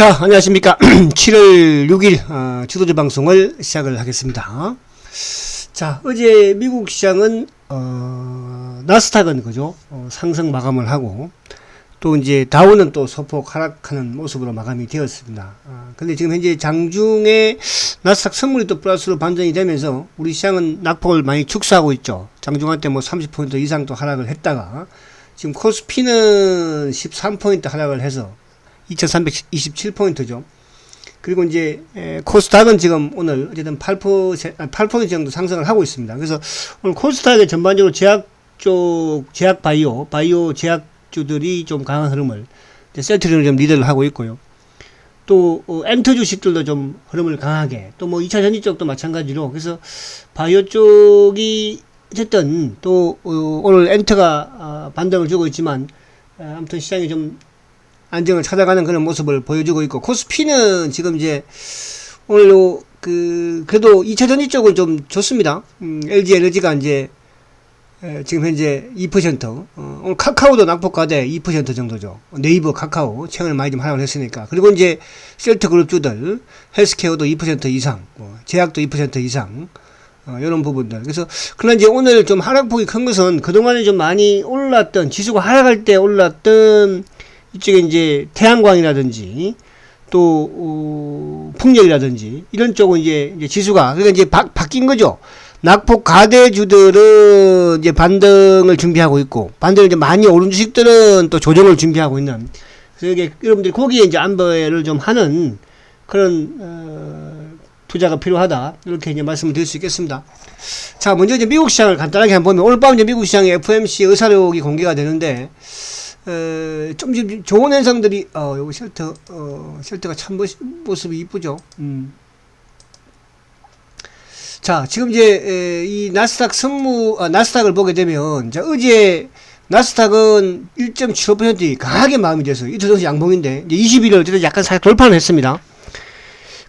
자, 안녕하십니까. 7월 6일 주도주 방송을 시작을 하겠습니다. 자, 어제 미국 시장은 나스닥은 그죠? 상승 마감을 하고 또 이제 다우는 또 소폭 하락하는 모습으로 마감이 되었습니다. 근데 지금 현재 장중에 나스닥 선물이 또 플러스로 반전이 되면서 우리 시장은 낙폭을 많이 축소하고 있죠. 장중한테 뭐 30포인트 이상 또 하락을 했다가 지금 코스피는 13포인트 하락을 해서 2327포인트죠. 그리고 이제 코스닥은 지금 오늘 어쨌든 8% 정도 상승을 하고 있습니다. 그래서 오늘 코스닥의 전반적으로 제약 바이오 제약주들이 좀 강한 흐름을 셀트리온을 좀 리드를 하고 있고요. 또 엔터 주식들도 좀 흐름을 강하게, 또 뭐 2차 전지 쪽도 마찬가지로, 그래서 바이오 쪽이 어쨌든 또 오늘 엔터가 반등을 주고 있지만 아무튼 시장이 좀 안정을 찾아가는 그런 모습을 보여주고 있고, 코스피는 지금 이제 오늘 그래도 2차 전지 쪽은 좀 좋습니다. LG 에너지가 이제 지금 현재 2%, 오늘 카카오도 낙폭가대 2% 정도죠. 네이버, 카카오 최근에 많이 좀 하락을 했으니까. 그리고 이제 셀트 그룹주들 헬스케어도 2% 이상, 제약도 2% 이상, 이런 부분들. 그래서 그러나 이제 오늘 좀 하락폭이 큰 것은 그동안에 좀 많이 올랐던, 지수가 하락할 때 올랐던 이쪽에 이제 태양광이라든지 또 풍력이라든지 이런 쪽은 이제 지수가, 그러니까 이제 바뀐 거죠. 낙폭 가대주들은 이제 반등을 준비하고 있고, 반등을 이제 많이 오른 주식들은 또 조정을 준비하고 있는, 그래서 이게 여러분들이 거기에 이제 안배를 좀 하는 그런 투자가 필요하다, 이렇게 이제 말씀을 드릴 수 있겠습니다. 자, 먼저 이제 미국 시장을 간단하게 한번 보면, 오늘 밤 이제 미국 시장의 FOMC 의사록이 공개가 되는데, 좀 지금 좋은 현상들이, 요거 쉘터가 참 모습이 이쁘죠. 자, 지금 이제 이 나스닥 나스닥을 보게 되면, 자, 어제 나스닥은 1.75% 강하게 마감이 돼서 이틀 동시 양봉인데, 이제 21일 약간 살짝 돌파를 했습니다.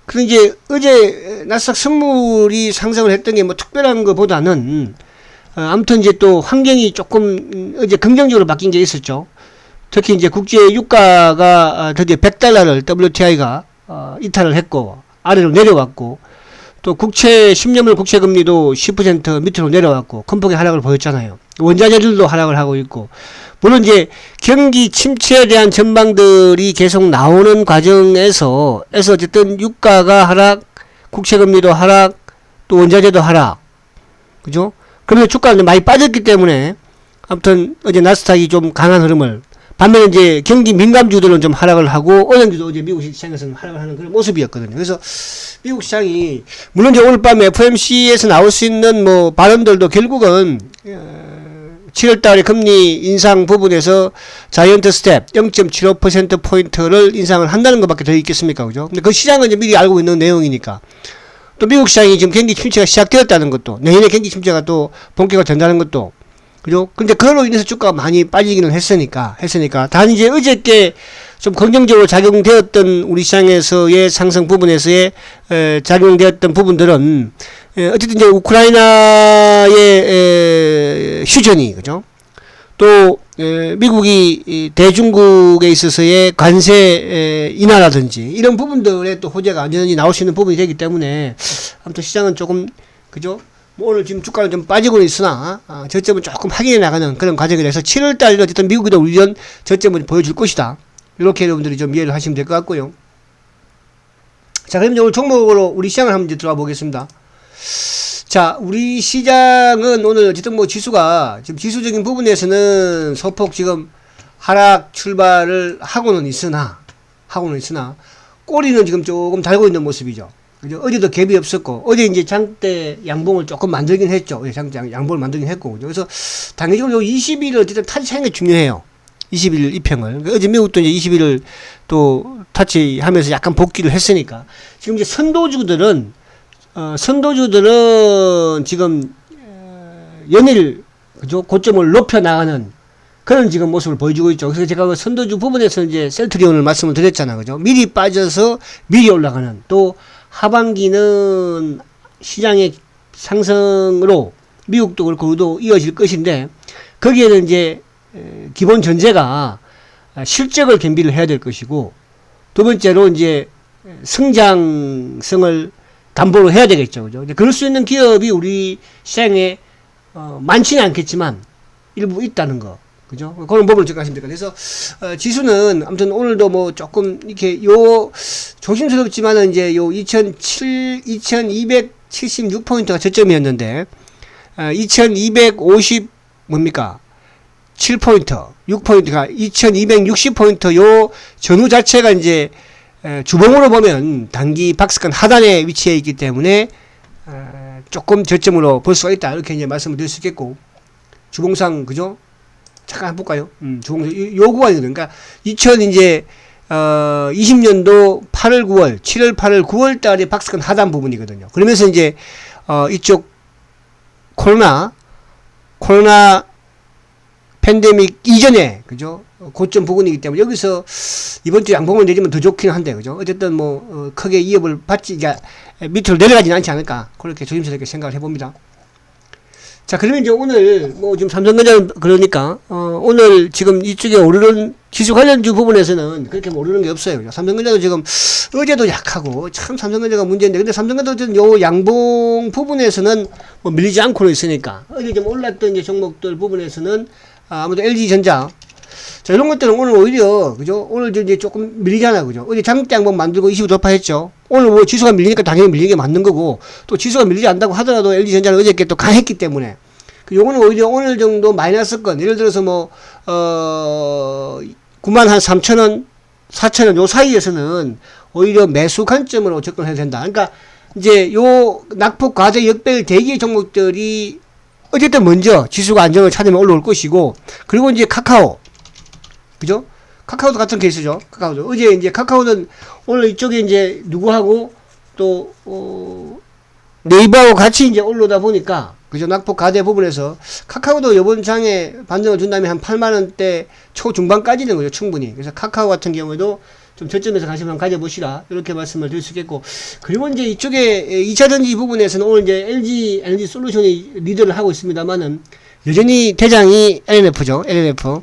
그런데 이제 어제 나스닥 선물이 상승을 했던 게 뭐 특별한 것보다는, 아무튼 이제 또 환경이 조금 어제 긍정적으로 바뀐 게 있었죠. 특히 이제 국제 유가가 드디어 100달러를 WTI가 이탈을 했고 아래로 내려왔고, 또 국채 10년물 국채 금리도 10% 밑으로 내려왔고 큰 폭의 하락을 보였잖아요. 원자재들도 하락을 하고 있고, 물론 이제 경기 침체에 대한 전망들이 계속 나오는 과정에서 어쨌든 유가가 하락, 국채 금리도 하락, 또 원자재도 하락, 그죠? 그러면 주가는 많이 빠졌기 때문에 아무튼 어제 나스닥이 좀 강한 흐름을, 반면에 이제 경기 민감주들은 좀 하락을 하고, 은행주도 어제 미국 시장에서는 하락을 하는 그런 모습이었거든요. 그래서 미국 시장이, 물론 이제 오늘 밤에 FOMC에서 나올 수 있는 뭐 발언들도 결국은 7월달에 금리 인상 부분에서 자이언트 스텝 0.75%포인트를 인상을 한다는 것밖에 더 있겠습니까? 그죠? 근데 그 시장은 이제 미리 알고 있는 내용이니까. 또 미국 시장이 지금 경기 침체가 시작되었다는 것도, 내년에 경기 침체가 또 본격화 된다는 것도, 그죠? 근데 그걸로 인해서 주가가 많이 빠지기는 했으니까. 단 이제 어저께 좀 긍정적으로 작용되었던 우리 시장에서의 상승 부분에서의 작용되었던 부분들은, 어쨌든 이제 우크라이나의 휴전이, 그죠? 또 미국이 대중국에 있어서의 관세 인하라든지 이런 부분들의 또 호재가 완전히 나올 수 있는 부분이 되기 때문에, 아무튼 시장은 조금, 그죠? 뭐 오늘 지금 주가는 좀 빠지고는 있으나 저점은 조금 확인해 나가는 그런 과정이 돼서 7월달에 어쨌든 미국에도 우연 저점을 보여줄 것이다, 이렇게 여러분들이 좀 이해를 하시면 될 것 같고요. 자, 그럼 이제 오늘 종목으로 우리 시장을 한번 이제 들어가 보겠습니다. 자, 우리 시장은 오늘 어쨌든 뭐 지수가 지금 지수적인 부분에서는 소폭 지금 하락 출발을 하고는 있으나 꼬리는 지금 조금 달고 있는 모습이죠. 그죠? 어제도 갭이 없었고, 어제 이제 장대 양봉을 조금 만들긴 했죠. 어제 장대 양봉을 만들긴 했고, 그죠? 그래서 단기적으로 20일을 어쨌든 타치하는 게 중요해요. 21일 이평을. 그러니까 어제 미국도 이제 21일 또 타치하면서 약간 복귀를 했으니까. 지금 이제 선도주들은 지금 연일, 그죠? 고점을 높여 나가는 그런 지금 모습을 보여주고 있죠. 그래서 제가 그 선도주 부분에서 이제 셀트리온을 말씀을 드렸잖아, 그죠? 미리 빠져서 미리 올라가는, 또 하반기는 시장의 상승으로 미국도 그렇고 우리도 이어질 것인데, 거기에는 이제 기본 전제가 실적을 겸비를 해야 될 것이고, 두 번째로 이제 성장성을 담보로 해야 되겠죠. 그죠? 그럴 수 있는 기업이 우리 시장에 많지는 않겠지만 일부 있다는 거. 그죠? 그런 부분을 체크하시면 될 것 같아요. 그래서 지수는 아무튼 오늘도 뭐 조금 이렇게 조심스럽지만은 이제 요 2276포인트가 저점이었는데 2250 뭡니까? 7포인트, 6포인트가 2260포인트 요 전후 자체가 이제 주봉으로 보면 단기 박스권 하단에 위치해 있기 때문에 조금 저점으로 볼 수가 있다. 이렇게 이제 말씀을 드릴 수 있겠고, 주봉상 그죠? 잠깐 볼까요? 주봉상 요 구간이거든요. 그러니까 20년도 8월 9월 7월 8월 9월 달에 박스권 하단 부분이거든요. 그러면서 이제 이쪽 코로나 팬데믹 이전에 그죠? 고점 부분이기 때문에 여기서 이번 주 양봉을 내리면 더 좋긴 한데 그죠? 어쨌든 뭐 크게 이업을 받지, 그러니까 밑으로 내려가지는 않지 않을까, 그렇게 조심스럽게 생각을 해봅니다. 자, 그러면 이제 오늘 뭐 지금 삼성전자 그러니까 오늘 지금 이쪽에 오르는 기술 관련주 부분에서는 그렇게 오르는 게 없어요. 그죠? 삼성전자도 지금 어제도 약하고 참 삼성전자가 문제인데, 근데 삼성전자도 요 양봉 부분에서는 뭐 밀리지 않고는 있으니까 어제 좀 올랐던 이제 종목들 부분에서는 아무래도 LG전자, 자, 이런 것들은 오늘 오히려, 그죠? 오늘 이제 조금 밀리잖아, 그죠? 어제 장대 양봉 만들고 20 돌파했죠? 오늘 뭐 지수가 밀리니까 당연히 밀리는 게 맞는 거고, 또 지수가 밀리지 않다고 하더라도 LG전자는 어저께 또 강했기 때문에, 요거는 오히려 오늘 정도 마이너스권, 예를 들어서 뭐, 9만 한 3천원, 4천원 요 사이에서는 오히려 매수 관점으로 접근해야 된다. 그러니까, 이제 요 낙폭 과대 역배열 대기 종목들이 어쨌든 먼저 지수가 안정을 찾으면 올라올 것이고, 그리고 이제 카카오, 그죠? 카카오도 같은 케이스죠. 카카오도. 어제 이제 카카오는 오늘 이쪽에 이제 누구하고 또, 네이버하고 같이 이제 올라오다 보니까, 그죠? 낙폭 가대 부분에서 카카오도 이번 장에 반등을 준다면 한 8만원대 초중반까지는 거죠. 충분히. 그래서 카카오 같은 경우에도 좀 저점에서 관심 한번 가져보시라. 이렇게 말씀을 드릴 수 있겠고. 그리고 이제 이쪽에 2차전지 부분에서는 오늘 이제 LG 에너지 솔루션이 리더를 하고 있습니다만은 여전히 대장이 LNF죠. LNF.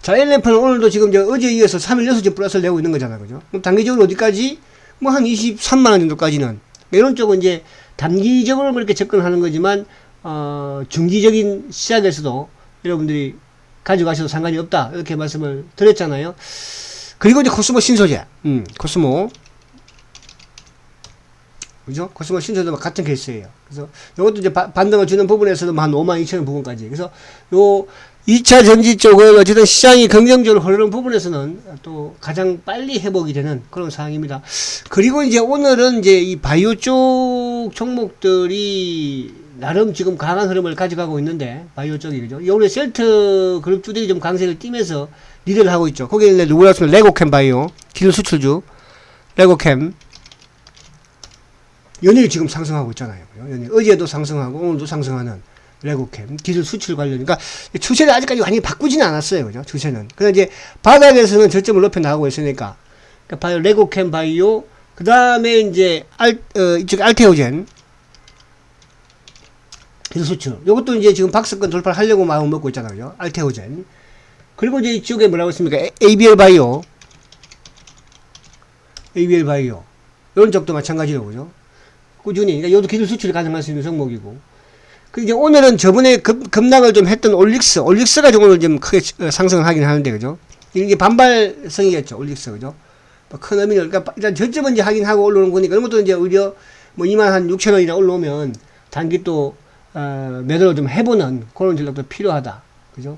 자, LNF는 오늘도 지금 어제 이어서 3일 연속 플러스를 내고 있는 거잖아요. 그죠? 그럼 단기적으로 어디까지? 뭐 한 23만원 정도까지는. 이런 쪽은 이제 단기적으로 그렇게 접근하는 거지만, 중기적인 시작에서도 여러분들이 가져가셔도 상관이 없다. 이렇게 말씀을 드렸잖아요. 그리고 이제 코스모 신소재. 코스모. 그죠? 코스모 신소재도 같은 케이스예요. 그래서 이것도 이제 반등을 주는 부분에서도 한 52,000원 부분까지. 그래서 요 2차 전지 쪽은 어쨌든 시장이 긍정적으로 흐르는 부분에서는 또 가장 빨리 회복이 되는 그런 상황입니다. 그리고 이제 오늘은 이제 이 바이오 쪽 종목들이 나름 지금 강한 흐름을 가져가고 있는데, 바이오 쪽이, 그죠? 오늘 셀트 그룹주들이 좀 강세를 띠면서 리드를 하고 있죠. 거기에 누구라 하면 레고캠 바이오, 기술 수출주, 레고캠. 연일 지금 상승하고 있잖아요. 연일. 어제도 상승하고 오늘도 상승하는 레고캠, 기술 수출 관련. 그러니까 추세를 아직까지 완전히 바꾸지는 않았어요. 그죠? 추세는. 그런데 이제 바닥에서는 저점을 높여 나가고 있으니까. 그러니까 바이오, 레고캠 바이오, 그 다음에 이제 이쪽 알테오젠, 기술 수출. 요것도 이제 지금 박스권 돌파를 하려고 마음 먹고 있잖아요. 그죠? 알테오젠. 그리고 이제 이쪽에 뭐라고 했습니까? ABL 바이오. ABL 바이오. 이런 쪽도 마찬가지로, 그죠? 꾸준히. 그러니까 이것도 기술 수출이 가능할 수 있는 종목이고. 그 이제 오늘은 저번에 급락을 좀 했던 올릭스가 좀 오늘 좀 크게 상승을 하긴 하는데, 그죠? 이게 반발성이겠죠, 올릭스, 그죠? 큰 의미를, 그러니까 일단 저점은 이제 하긴 하고 올라오는 거니까, 이런 것도 이제 오히려 뭐 26,000원이나 올라오면 단기 또, 매도를 좀 해보는 그런 전략도 필요하다. 그죠?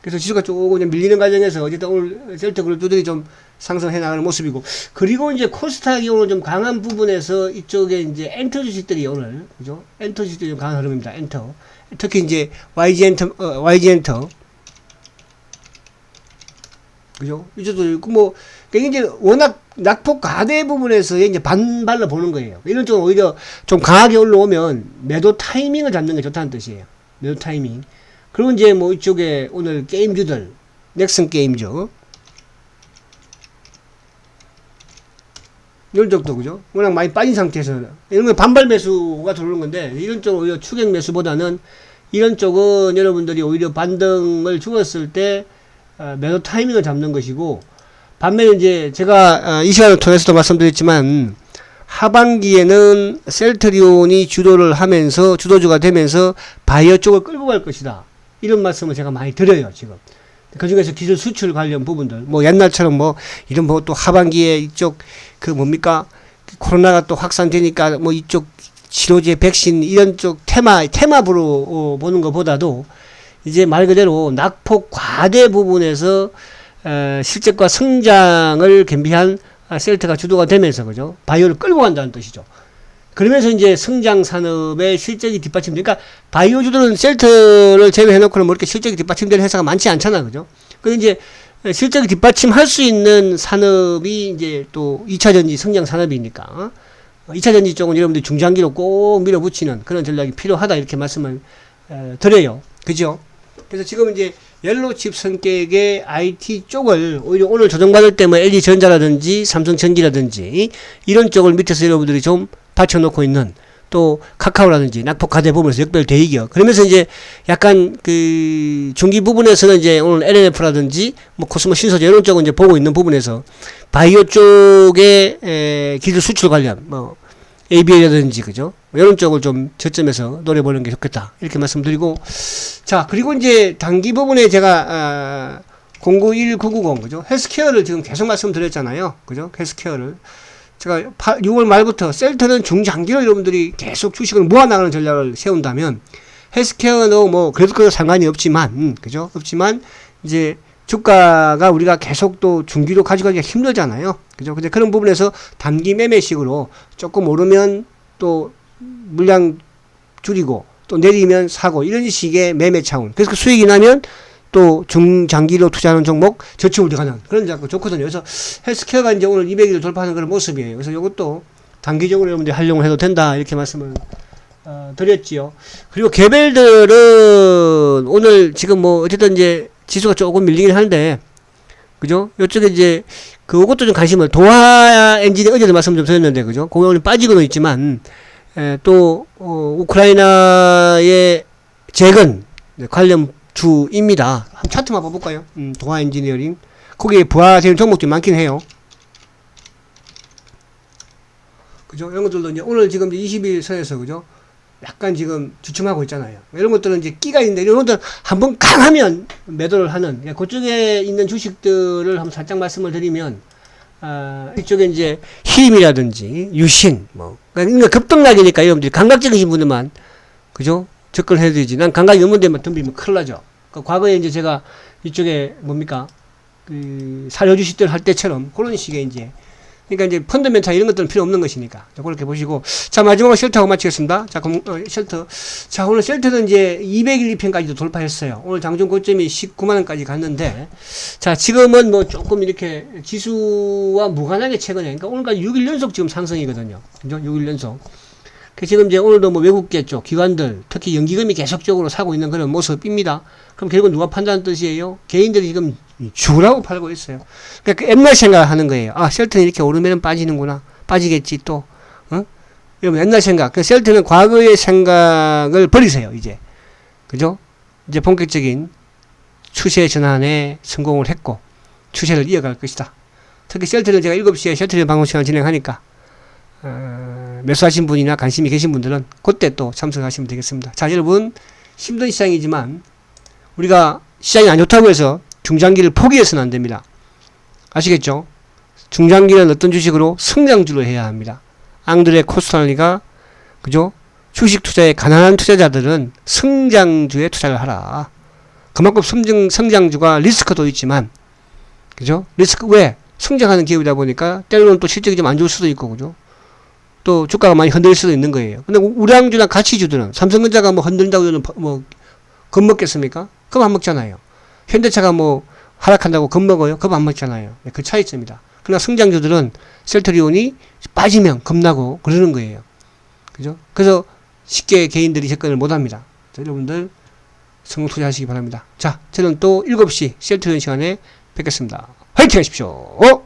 그래서 지수가 조금 밀리는 과정에서 어쨌든 오늘 셀트 그룹들이 좀 상승해 나가는 모습이고, 그리고 이제 코스닥이 오늘 좀 강한 부분에서 이쪽에 이제 엔터 주식들이 오늘, 그죠? 엔터 주식들이 좀 강한 흐름입니다. 엔터. 특히 이제 YG엔터. 그죠? 이쪽도 있고, 뭐, 그러니까 이제 워낙 낙폭 가대 부분에서 이제 반발로 보는 거예요. 이런 쪽은 오히려 좀 강하게 올라오면 매도 타이밍을 잡는 게 좋다는 뜻이에요. 매도 타이밍. 그리고 이제 뭐 이쪽에 오늘 게임주들, 넥슨 게임주. 이런 쪽도, 그죠? 워낙 많이 빠진 상태에서. 이런 건 반발 매수가 들어오는 건데, 이런 쪽은 오히려 추격 매수보다는 이런 쪽은 여러분들이 오히려 반등을 주었을 때, 매도 타이밍을 잡는 것이고, 반면에 이제 제가 이 시간을 통해서도 말씀드렸지만 하반기에는 셀트리온이 주도주가 되면서 바이오 쪽을 끌고 갈 것이다. 이런 말씀을 제가 많이 드려요, 지금. 그 중에서 기술 수출 관련 부분들, 뭐 옛날처럼 뭐 이런 뭐 또 하반기에 이쪽 그 뭡니까 코로나가 또 확산되니까 뭐 이쪽 치료제, 백신 이런 쪽 테마부로 보는 것보다도 이제 말 그대로 낙폭 과대 부분에서 실적과 성장을 겸비한 셀트가 주도가 되면서 그죠? 바이오를 끌고 간다는 뜻이죠. 그러면서 이제 성장 산업의 실적이 뒷받침되니까 바이오 주도는 셀트를 제외해놓고는 뭐 이렇게 실적이 뒷받침되는 회사가 많지 않잖아, 그죠? 근데 이제 실적이 뒷받침할 수 있는 산업이 이제 또 2차 전지 성장 산업이니까 2차 전지 쪽은 여러분들이 중장기로 꼭 밀어붙이는 그런 전략이 필요하다 이렇게 말씀을 드려요, 그죠? 그래서 지금 이제 옐로칩 성격의 IT 쪽을 오히려 오늘 조정받을 때 뭐 LG전자라든지 삼성전기라든지 이런 쪽을 밑에서 여러분들이 좀 받쳐놓고 있는 또 카카오라든지 낙폭 과대 부분에서 역별 대이겨. 그러면서 이제 약간 그 중기 부분에서는 이제 오늘 LNF라든지 뭐 코스모 신소재 이런 쪽은 이제 보고 있는 부분에서 바이오 쪽의 기술 수출 관련 뭐 ABA라든지 그죠? 이런 쪽을 좀 저점에서 노려보는 게 좋겠다 이렇게 말씀드리고, 자 그리고 이제 단기 부분에 제가 091990 그죠? 헬스케어를 지금 계속 말씀드렸잖아요, 그죠? 헬스케어를 제가 6월 말부터 셀트는 중장기로 여러분들이 계속 주식을 모아나가는 전략을 세운다면 헬스케어는 뭐 그래도 상관이 없지만 그죠? 없지만 이제 주가가 우리가 계속 또 중기로 가져가기가 힘들잖아요, 그죠? 근데 그런 부분에서 단기 매매식으로 조금 오르면 또 물량 줄이고 또 내리면 사고 이런 식의 매매 차원. 그래서 그 수익이 나면 또 중장기로 투자하는 종목 저축을 들어가는 그런 작업 좋거든요. 그래서 헬스케어가 이제 오늘 200일을 돌파하는 그런 모습이에요. 그래서 이것도 단기적으로 여러분들이 활용을 해도 된다 이렇게 말씀을 드렸지요. 그리고 개별들은 오늘 지금 뭐 어쨌든 이제 지수가 조금 밀리긴 하는데 그죠? 이쪽에 이제 그것도 좀 관심을 도화 엔진이 어제도 말씀 좀 드렸는데 그죠? 공연이 빠지고는 있지만 또 우크라이나의 재건 관련 주입니다. 한번 차트만 봐볼까요? 도화 엔지니어링 거기에 부하되는 종목들이 많긴 해요. 그죠? 이런 것들도 이제 오늘 지금 20일 선에서 그죠? 약간 지금 주춤하고 있잖아요. 이런 것들은 이제 끼가 있는데 이런 것들은 한번 강하면 매도를 하는 그쪽에 있는 주식들을 한번 살짝 말씀을 드리면 이쪽에 이제 힘이라든지 유신 뭐 그러니까 급등락이니까 여러분들이 감각적이신 분들만 그죠? 접근해야 되지. 난 감각이 없는 데만 덤비면 큰일 나죠. 그러니까 과거에 이제 제가 이쪽에 뭡니까 그 사료 주식들 할 때처럼 그런 식의 이제 그러니까 이제 펀더멘탈 이런 것들은 필요 없는 것이니까. 자, 그렇게 보시고. 자, 마지막으로 쉘터하고 마치겠습니다. 자, 쉘터. 자, 오늘 쉘터는 이제 201, 2편까지도 돌파했어요. 오늘 장중 고점이 19만원까지 갔는데, 자, 지금은 뭐 조금 이렇게 지수와 무관하게 최근에, 그러니까 오늘까지 6일 연속 지금 상승이거든요. 그죠? 6일 연속. 지금 이제 오늘도 뭐 외국계 쪽, 기관들, 특히 연기금이 계속적으로 사고 있는 그런 모습입니다. 그럼 결국은 누가 판단하는 뜻이에요? 개인들이 지금 주라고 팔고 있어요. 그러니까 그 옛날 생각을 하는 거예요. 아, 셀트는 이렇게 오르면 빠지는구나. 빠지겠지, 또. 여러분, 옛날 생각. 그 셀트는 과거의 생각을 버리세요, 이제. 그죠? 이제 본격적인 추세 전환에 성공을 했고, 추세를 이어갈 것이다. 특히 셀트는 제가 7시에 셀트리온 방송 시간 진행하니까, 매수하신 분이나 관심이 계신 분들은 그때 또 참석하시면 되겠습니다. 자, 여러분, 힘든 시장이지만, 우리가 시장이 안 좋다고 해서 중장기를 포기해서는 안 됩니다. 아시겠죠? 중장기는 어떤 주식으로 성장주로 해야 합니다. 앙드레 코스탈리가 그죠? 주식 투자에 가난한 투자자들은 성장주에 투자를 하라. 그만큼 성장주가 리스크도 있지만 그죠? 리스크 왜? 성장하는 기업이다 보니까 때로는 또 실적이 좀 안 좋을 수도 있고 그죠? 또 주가가 많이 흔들릴 수도 있는 거예요. 근데 우량주나 가치주들은 삼성전자가 뭐 흔들린다고 해서 뭐 겁먹겠습니까? 그럼 안 먹잖아요. 현대차가 뭐 하락한다고 겁먹어요? 그럼 안 먹잖아요. 그 차이점이다. 그러나 성장주들은 셀트리온이 빠지면 겁나고 그러는 거예요. 그죠? 그래서 쉽게 개인들이 접근을 못 합니다. 여러분들 성공 투자하시기 바랍니다. 자, 저는 또 7시 셀트리온 시간에 뵙겠습니다. 화이팅 하십시오!